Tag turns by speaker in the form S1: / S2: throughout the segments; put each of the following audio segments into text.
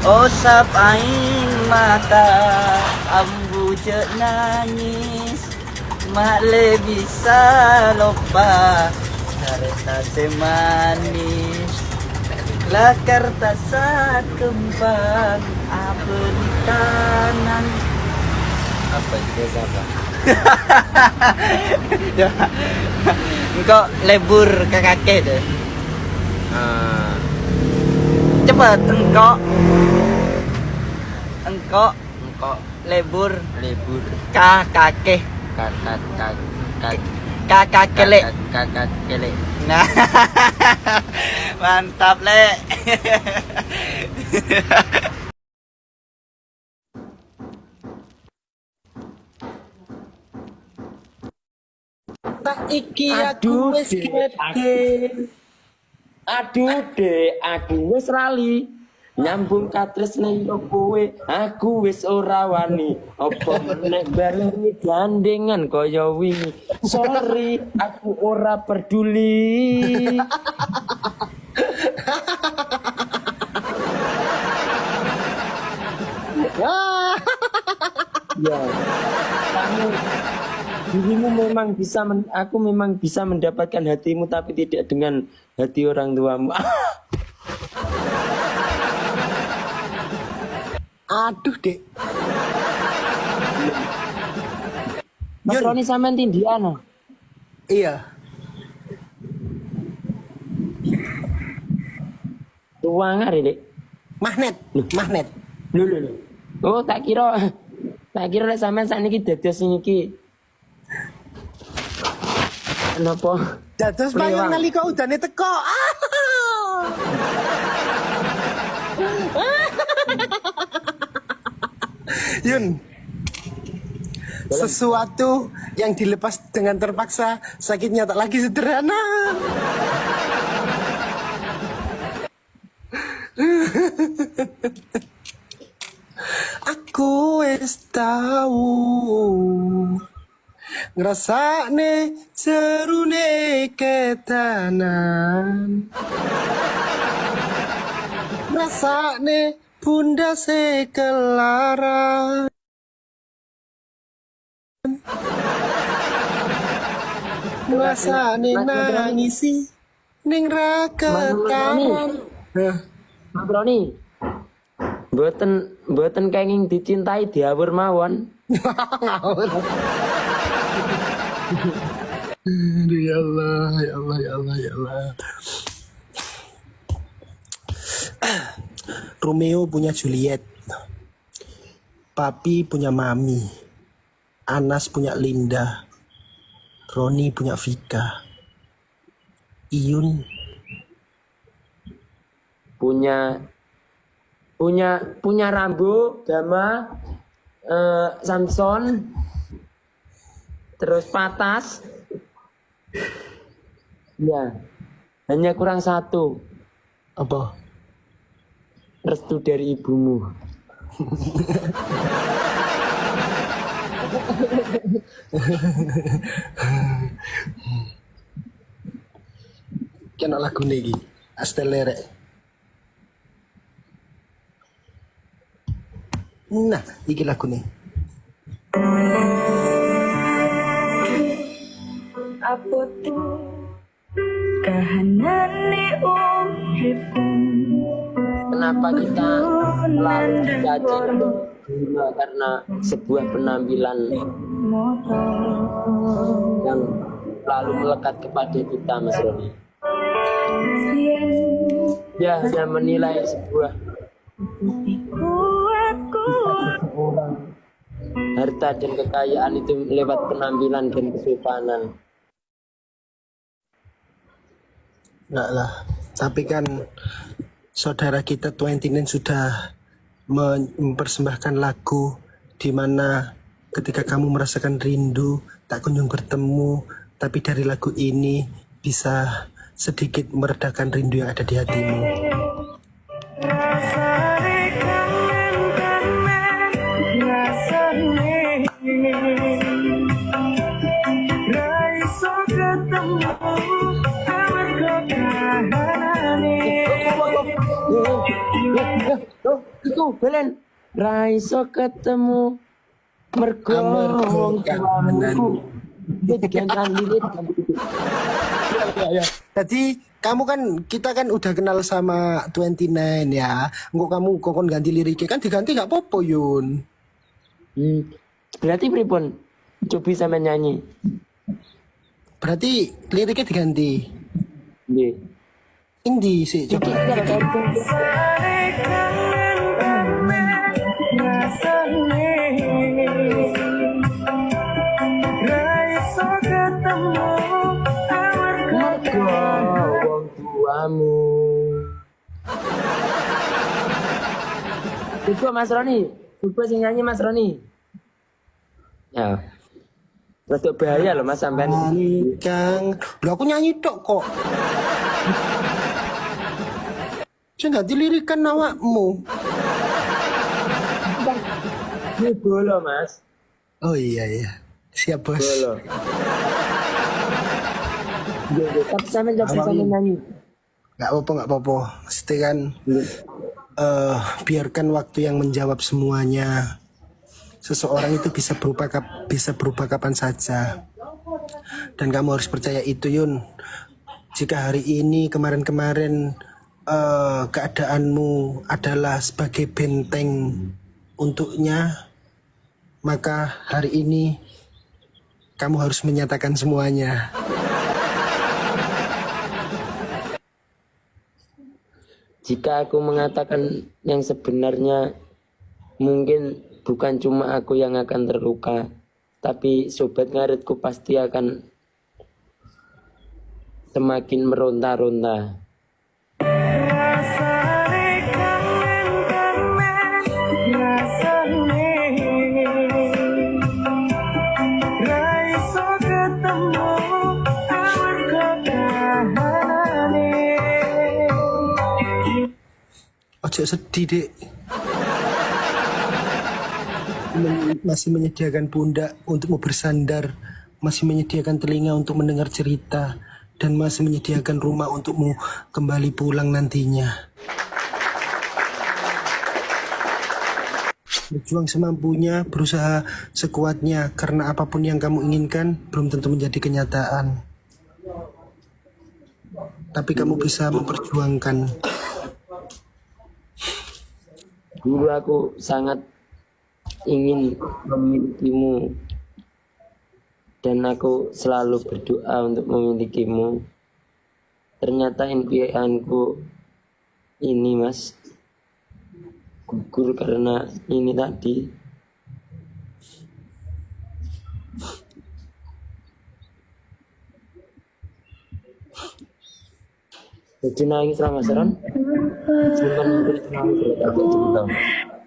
S1: Osap aing mata ambu je nangis Makle bisa lupa Kareta semanis Lakar tasat kembang Apa di kanan Apa itu siapa? Engkau lebur ke kakek deh Cepat engkau lebur kakek kakak kelek nah mantap le
S2: Tak iki aku wis gede. Aduh dek, aku wis lali nyambung katres ning kowe, aku wis ora wani. Apa meneh baleni gandengan kaya wingi. Sorry, aku ora peduli. Ya, kamu dirimu memang bisa aku memang bisa mendapatkan hatimu tapi tidak dengan hati orang tuamu.
S3: Aduh, Dek.
S2: Mas Roni sampean tindian.
S3: Iya.
S2: Tuang hari, Dek.
S3: Magnet.
S2: Lho. Oh, tak kira lek sampean sakniki dados niki. Kenapa?
S3: Dados payung nalika udane teko. Yun. Sesuatu yang dilepas dengan terpaksa sakitnya tak lagi sederhana. Aku wis tahu ngrasakne jerune ketanan ngrasakne bunda sekelaran ngrasakne nangisi ning ra ketanan.
S2: Mas Roni. Mboten kenging dicintai diawur mawon.
S3: Ngawur. Ya Allah. Romeo punya Juliet. Papi punya Mami. Anas punya Linda. Roni punya Vika. Iyun punya Rambo, Gama,
S2: Samson, terus Patas. Ya, hanya kurang satu.
S3: apa?
S2: Restu dari ibumu.
S3: Kena lagu niki Astelere. Nah, iki lagu nih.
S4: Apa tuh kahanane uripku?
S2: Kenapa kita selalu dicaci karena sebuah penampilan yang selalu melekat kepada kita, Mas Roni? Ya, hanya menilai sebuah harta dan kekayaan itu lewat penampilan dan kesopanan.
S3: Enggak lah, tapi kan saudara kita 29 sudah mempersembahkan lagu di mana ketika kamu merasakan rindu tak kunjung bertemu, tapi dari lagu ini bisa sedikit meredakan rindu yang ada di hatimu.
S2: Belen raiso ketemu mergo wong
S3: kahanan.
S2: tuamu. Dia digantan lirik.
S3: Jadi kamu kan kita kan udah kenal sama 29 ya. Engko kamu kokon ganti liriknya kan diganti gak apa-apa Yun.
S2: Berarti pripun? Cobi sampe nyanyi.
S3: Berarti liriknya diganti.
S2: Nggih.
S3: Indi sih coba.
S2: Mergo wong tuamu. Itu Mas Roni. Coba sing nyanyi Mas Roni. Ya. Rada bahaya loh Mas sampean.
S3: Kang, lo aku nyanyi tok kok. Saya ganti lirikan awakmu.
S2: Ini bolo Mas.
S3: Oh iya. Siap bos.
S2: Bolo. Tapi sampean coba sampean nyanyi.
S3: Gak apa-apa. Mesti kan biarkan waktu yang menjawab semuanya. Seseorang itu bisa berubah kapan saja. Dan kamu harus percaya itu Yun. Jika hari ini kemarin-kemarin keadaanmu adalah sebagai benteng untuknya, maka hari ini kamu harus menyatakan semuanya.
S2: Jika aku mengatakan yang sebenarnya, mungkin bukan cuma aku yang akan terluka, tapi sobat ngaritku pasti akan semakin meronta-ronta.
S3: Ojo sedih dek. Masih menyediakan pundak untuk mau bersandar, masih menyediakan telinga untuk mendengar cerita, dan masih menyediakan rumah untukmu kembali pulang nantinya. Berjuang semampunya, berusaha sekuatnya, karena apapun yang kamu inginkan belum tentu menjadi kenyataan. Tapi kamu bisa memperjuangkan.
S2: Dulu aku sangat ingin memilikimu, dan aku selalu berdoa untuk memilikimu. Ternyata impianku ini Mas gugur karena ini tadi. Jadi nangis lah Mas Ron. Simpan nangis aku cinta.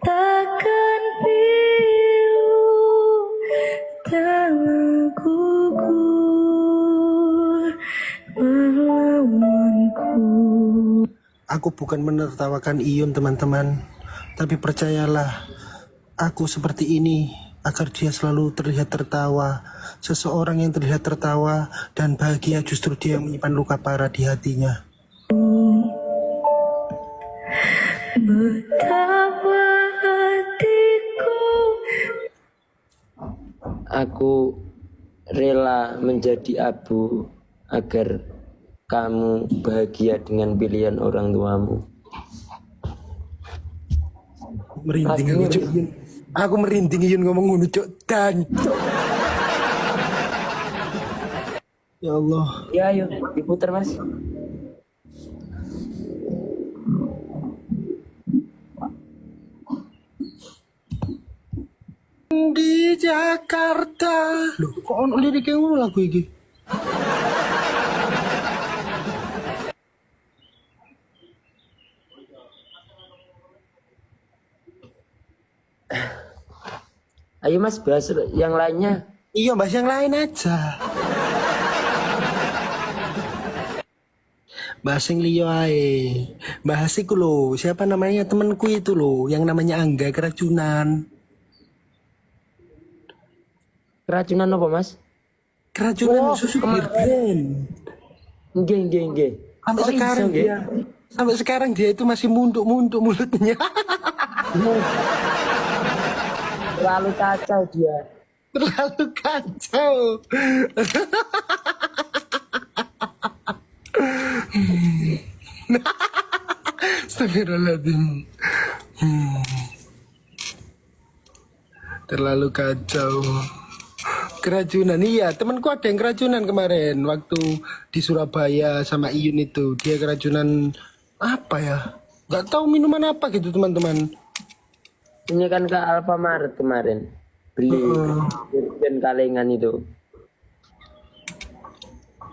S4: Takkan pilu tangan gugur melawanku.
S3: Aku bukan menertawakan Iyun teman-teman, tapi percayalah, aku seperti ini agar dia selalu terlihat tertawa. Seseorang yang terlihat tertawa dan bahagia justru dia yang menyimpan luka parah di hatinya.
S4: Betapa hatiku.
S2: Aku rela menjadi abu agar kamu bahagia dengan pilihan orang tuamu.
S3: Merinding aku Cuk. Aku merinding Iyun ngomong ngono Cuk. Dan ya Allah.
S2: Ya ayo diputar Mas.
S3: Di Jakarta. Loh, kok ono liriknya ngono lagu iki?
S2: Ayo Mas bahas yang lainnya.
S3: Iya, bahas yang lain aja. Bahas yang liyo ae. Bahas iku lho, siapa namanya temanku itu loh, yang namanya Angga keracunan.
S2: Keracunan apa Mas?
S3: Keracunan susu Birden.
S2: Nggih.
S3: Sampai
S2: Oh,
S3: sekarang
S2: iso, nggih?
S3: sampai sekarang dia itu masih munduk mulutnya.
S2: Terlalu kacau dia.
S3: Terlalu kacau. Astagfirullahaladzim. Terlalu kacau. Keracunan, iya temanku ada yang keracunan kemarin waktu di Surabaya sama Iyun itu. Dia keracunan apa ya? Gak tahu minuman apa gitu teman-teman.
S2: Ini kan ke Alfamart kemarin beli dan kalengan itu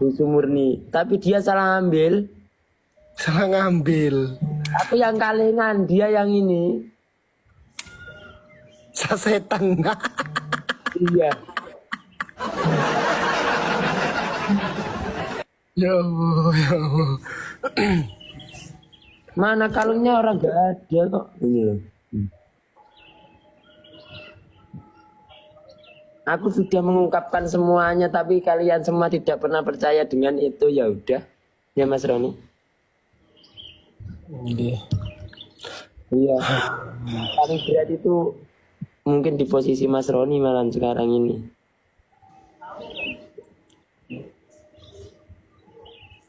S2: susu murni, tapi dia salah ambil.
S3: Salah ngambil.
S2: Aku yang kalengan, dia yang ini.
S3: Sasetan.
S2: Iya.
S3: Ya Allah, ya Allah.
S2: Mana kalungnya orang gak ada kok. Ini loh. Aku sudah mengungkapkan semuanya, tapi kalian semua tidak pernah percaya dengan itu. Ya udah, ya Mas Roni. Iya. Paling berat itu mungkin di posisi Mas Roni malah sekarang ini.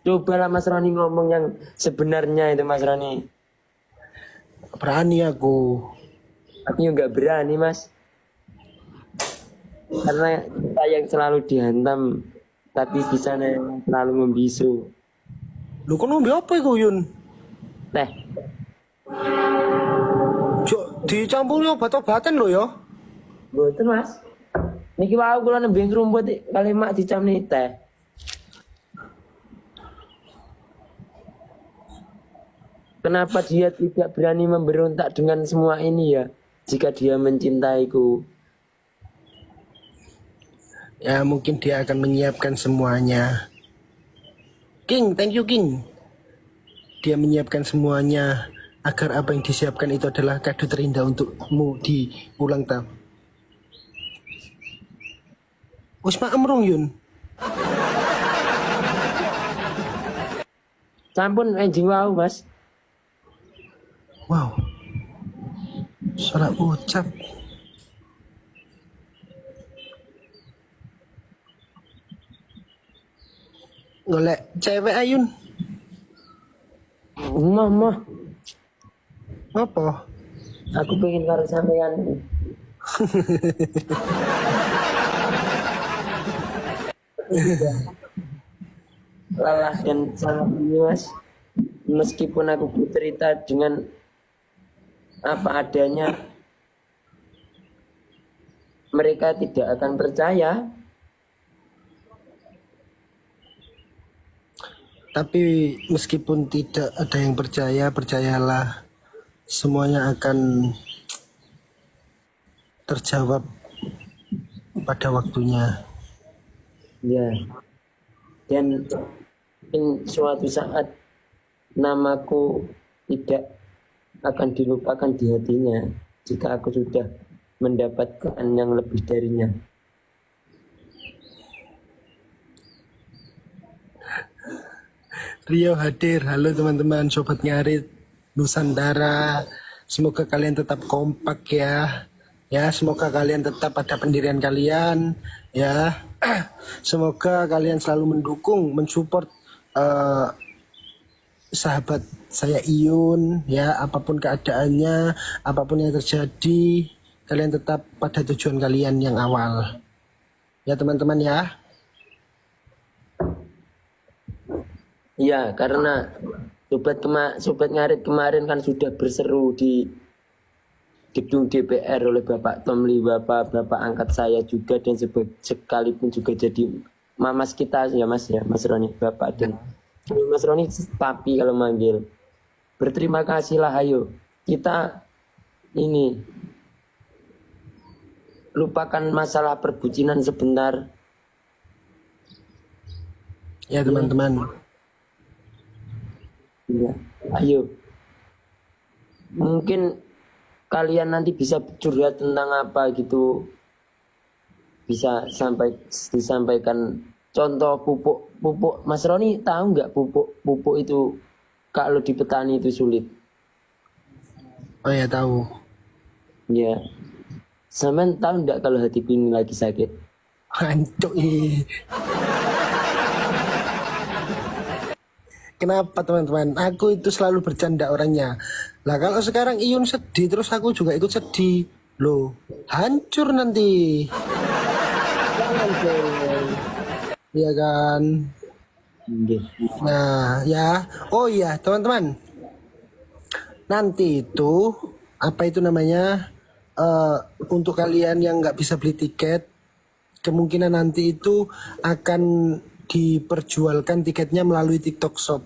S2: Cobalah Mas Roni ngomong yang sebenarnya itu Mas Roni.
S3: Berani aku.
S2: Aku juga berani Mas. Karena kita yang selalu dihantam, tapi di sana yang selalu membisu.
S3: Lu kan ngombe apa iku Yun?
S2: Teh,
S3: Dicampurnya obat-obatan lo ya.
S2: betul Mas. Niki wau kula nembe rumput kali mak dicamni teh. Kenapa dia tidak berani memberontak dengan semua ini ya? Jika dia mencintaiku.
S3: Ya mungkin dia akan menyiapkan semuanya. King, thank you King. Dia menyiapkan semuanya agar apa yang disiapkan itu adalah kado terindah untukmu di ulang tahun. Wis maemrung Yun.
S2: Sampun enjing wau Mas.
S3: Wow. Salah ucap. Golek cewek Ayun.
S2: Mah.
S3: Apa?
S2: Aku pengen karo sampean. Lelah dan sangat ini Mas. Meskipun aku bercerita dengan apa adanya, mereka tidak akan percaya.
S3: Tapi meskipun tidak ada yang percaya, percayalah semuanya akan terjawab pada waktunya.
S2: Ya. Dan in suatu saat namaku tidak akan dilupakan di hatinya jika aku sudah mendapatkan yang lebih darinya.
S3: Rio hadir, halo teman-teman, sobat ngarit Nusantara. Semoga kalian tetap kompak ya. Ya, semoga kalian tetap pada pendirian kalian. Ya, semoga kalian selalu mendukung, mensupport sahabat saya Iyun. Ya, apapun keadaannya, apapun yang terjadi, kalian tetap pada tujuan kalian yang awal. Ya teman-teman ya.
S2: Iya, karena sobat ngarit kemarin kan sudah berseru di gedung DPR oleh Bapak Tomli, Bapak angkat saya juga, dan sekalipun juga jadi mamas kita ya Mas Roni, Bapak dan Mas Roni papi kalau manggil. Berterima kasihlah, ayo kita ini lupakan masalah perbucinan sebentar.
S3: Ya teman-teman.
S2: Ya, ayo. Mungkin kalian nanti bisa curhat tentang apa gitu. Bisa disampaikan contoh pupuk. Mas Roni tahu nggak pupuk itu kalau di petani itu sulit?
S3: Oh ya tahu.
S2: Ya. Sampean tahu enggak kalau hatiku ini lagi sakit?
S3: Hancur. Kenapa teman-teman? Aku itu selalu bercanda orangnya. Lah kalau sekarang Iyun sedih terus aku juga ikut sedih. Loh, hancur nanti. Iya kan?
S2: Nggih.
S3: Nah, ya. Oh iya, teman-teman. Nanti itu apa itu namanya? Untuk kalian yang nggak bisa beli tiket, kemungkinan nanti itu akan diperjualkan tiketnya melalui TikTok Shop.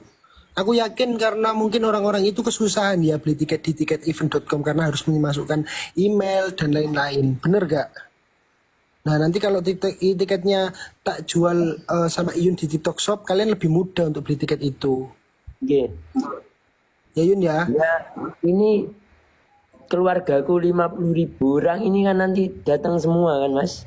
S3: Aku yakin karena mungkin orang-orang itu kesusahan ya beli tiket di tiketevent.com karena harus memasukkan email dan lain-lain. Bener gak? Nah nanti kalau tiketnya tak jual sama Iyun di TikTok Shop, kalian lebih mudah untuk beli tiket itu.
S2: Nggih.
S3: Ya Yun ya.
S2: Ya, ini keluargaku 50.000 orang ini kan nanti datang semua kan, Mas?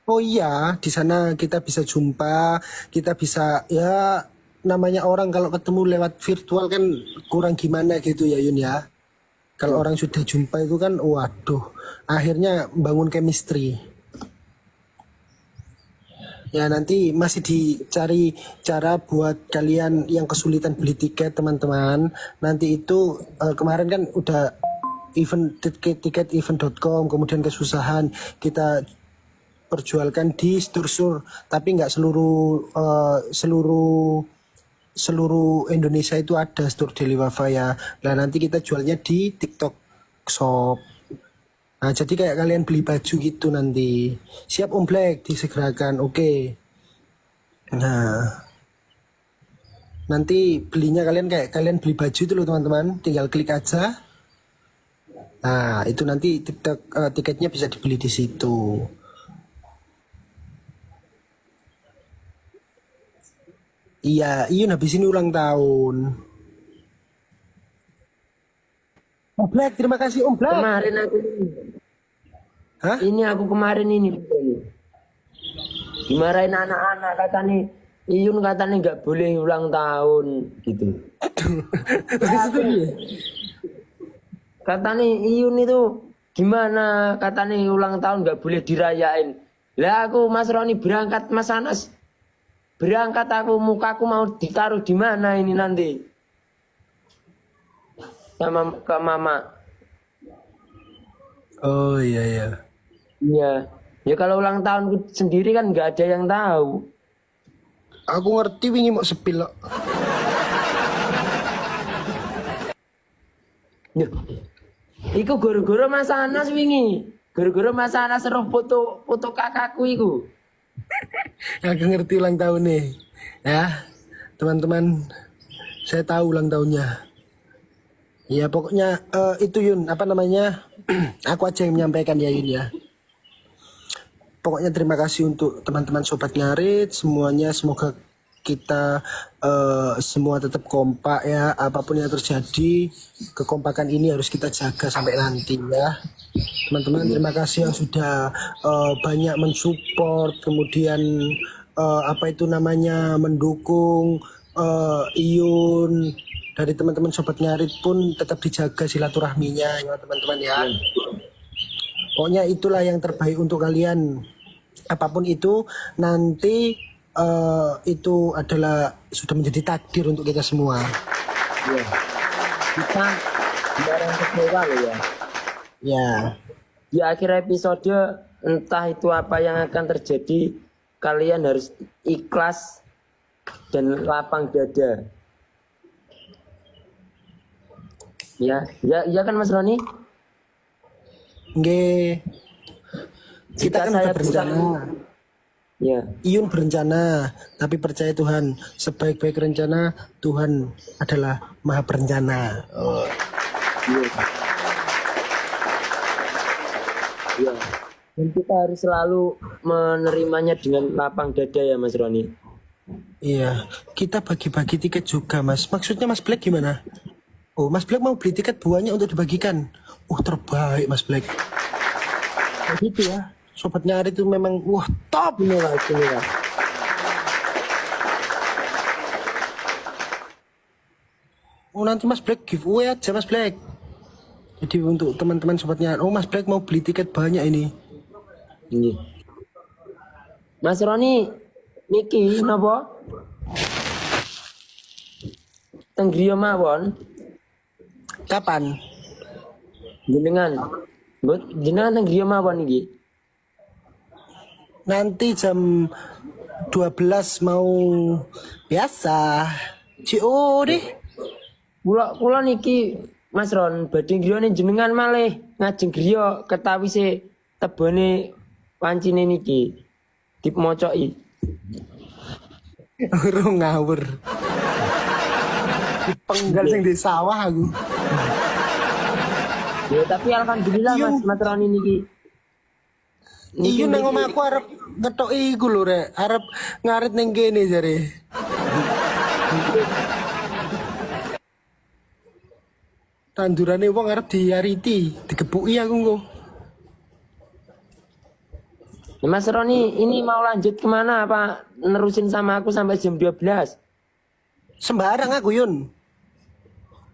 S3: Oh iya, di sana kita bisa jumpa, kita bisa ya namanya orang kalau ketemu lewat virtual kan kurang gimana gitu ya Yun ya. Kalau orang sudah jumpa itu kan waduh, akhirnya bangun chemistry. Ya nanti masih dicari cara buat kalian yang kesulitan beli tiket teman-teman. Nanti itu kemarin kan udah event tiket event.com, kemudian kesusahan kita perjualkan di store tapi nggak seluruh Indonesia itu ada store Daily Wafa ya. Nah nanti kita jualnya di TikTok Shop. Nah jadi kayak kalian beli baju gitu nanti. Siap Om Black disegerakan, oke. Nah nanti belinya kayak kalian beli baju itu loh teman-teman, tinggal klik aja. Nah itu nanti tiketnya bisa dibeli di situ. Iya, Iyun habis ini ulang tahun. Om Black, terima kasih Om Black.
S2: Kemarin aku
S3: Hah?
S2: ini aku kemarin ini dimarahin anak-anak katanya Iyun katanya nggak boleh ulang tahun gitu. Katanya Iyun itu gimana? Katanya ulang tahun nggak boleh dirayain. Lah aku Mas Roni berangkat Mas Anas. Berangkat aku mukaku mau ditaruh di mana ini nanti? Sama ke mama.
S3: Oh iya iya.
S2: Iya. Ya kalau ulang tahunku sendiri kan nggak ada yang tahu.
S3: Aku ngerti wingi mau sepil kok.
S2: Yuh. Iku gara-gara Mas Anas wingi. Gara-gara Mas Anas roh foto kakakku iku.
S3: Aku ngerti ulang tahun nih. Ya, teman-teman, saya tahu ulang tahunnya. Ya pokoknya itu Yun, apa namanya? Aku aja yang menyampaikan ya Yun ya. Pokoknya terima kasih untuk teman-teman Sobat Ngarit semuanya, semoga kita semua tetap kompak ya, apapun yang terjadi kekompakan ini harus kita jaga sampai nanti ya teman-teman. Terima kasih yang sudah banyak mensupport, kemudian apa itu namanya mendukung Iyun. Dari teman-teman Sobat Ngarit pun tetap dijaga silaturahminya ya teman-teman ya. Pokoknya itulah yang terbaik untuk kalian. Apapun itu nanti itu adalah sudah menjadi takdir untuk kita semua.
S2: Iya. Kita barang kecewa loh ya.
S3: Ya.
S2: Di akhir episode entah itu apa yang akan terjadi, kalian harus ikhlas dan lapang dada. Ya kan Mas Roni?
S3: Nggih. Kita kan udah berencana.
S2: Ya.
S3: Iyun berencana, tapi percaya Tuhan, sebaik-baik rencana Tuhan adalah Maha Berencana. Oh.
S2: Ya. Dan kita harus selalu menerimanya dengan lapang dada ya Mas Roni.
S3: Iya, kita bagi-bagi tiket juga Mas. Maksudnya Mas Black gimana? Oh, Mas Black mau beli tiket buahnya untuk dibagikan. Terbaik Mas Black. Kayak gitu ya. Sobat Ngarit itu memang wah top ini lah. Oh nanti Mas Black giveaway aja Mas Black. Jadi untuk teman-teman sobatnya, oh Mas Black mau beli tiket banyak ini.
S2: Nggih. Mas Roni niki napa? Teng griya mawon
S3: Kapan?
S2: jenengan. Mbok jenengan teng griya mawon iki.
S3: Nanti jam 12 mau biasa. COD.
S2: Kula niki Mas Ron badhe griyane jenengan malih ngajeng griya ketawise tebone wancine niki dipocoki.
S3: Urung ngawur. Penggal sing di sawah aku.
S2: Ya tapi alhamdulillah
S3: Iya.
S2: Mas Ron niki.
S3: Iya nang omahku arep ngetoki iku lho rek, arep ngarit ning kene jare. Tandurane wong arep diariti, digebuki aku engko.
S2: Ya, Mas Roni, ini mau lanjut kemana apa nerusin sama aku sampai jam 12?
S3: Sembarang aku Yun.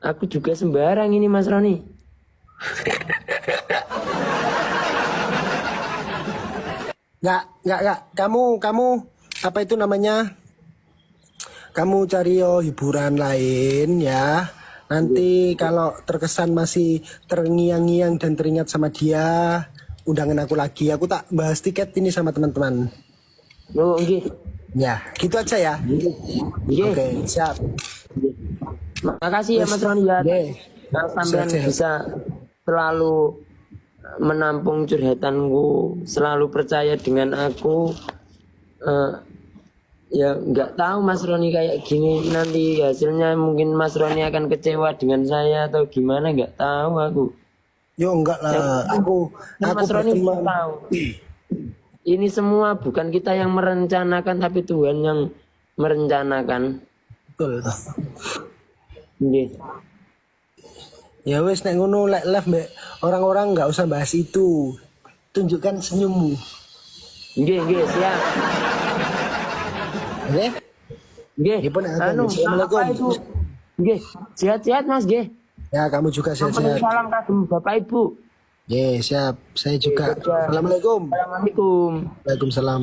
S2: Aku juga sembarang ini Mas Roni.
S3: Enggak. Kamu apa itu namanya? Kamu cari hiburan lain ya. Nanti kalau terkesan masih terngiang-ngiang dan teringat sama dia, undangan aku lagi. Aku tak bahas tiket ini sama teman-teman.
S2: Oh, nggih.
S3: Ya, gitu aja ya.
S2: Nggih.
S3: Oke, siap.
S2: Makasih ya Mas Roni ya.
S3: Nggih.
S2: Yang sampean
S3: Sehat-sehat.
S2: bisa selalu menampung curhatanku, selalu percaya dengan aku. Ya nggak tahu Mas Roni kayak gini nanti hasilnya mungkin Mas Roni akan kecewa dengan saya atau gimana nggak tahu aku.
S3: Yo enggak lah, aku
S2: Mas Roni
S3: berteman.
S2: tahu. Ini semua bukan kita yang merencanakan tapi Tuhan yang merencanakan.
S3: Betul.
S2: Nggih.
S3: Ya wes nek ngono lek live mbek orang-orang nggak usah bahas itu. Tunjukkan senyummu.
S2: Nggih, siap.
S3: Oke?
S2: Nggih.
S3: Ya, pun,
S2: Anu,
S3: Assalamualaikum.
S2: apa itu? Nggih, sehat-sehat Mas, nggih.
S3: Ya, kamu juga sehat-sehat.
S2: Salam kagem Bapak Ibu.
S3: Ya, siap. Saya juga.
S2: Iya,
S3: Assalamualaikum.
S2: Assalamualaikum.
S3: Waalaikumsalam.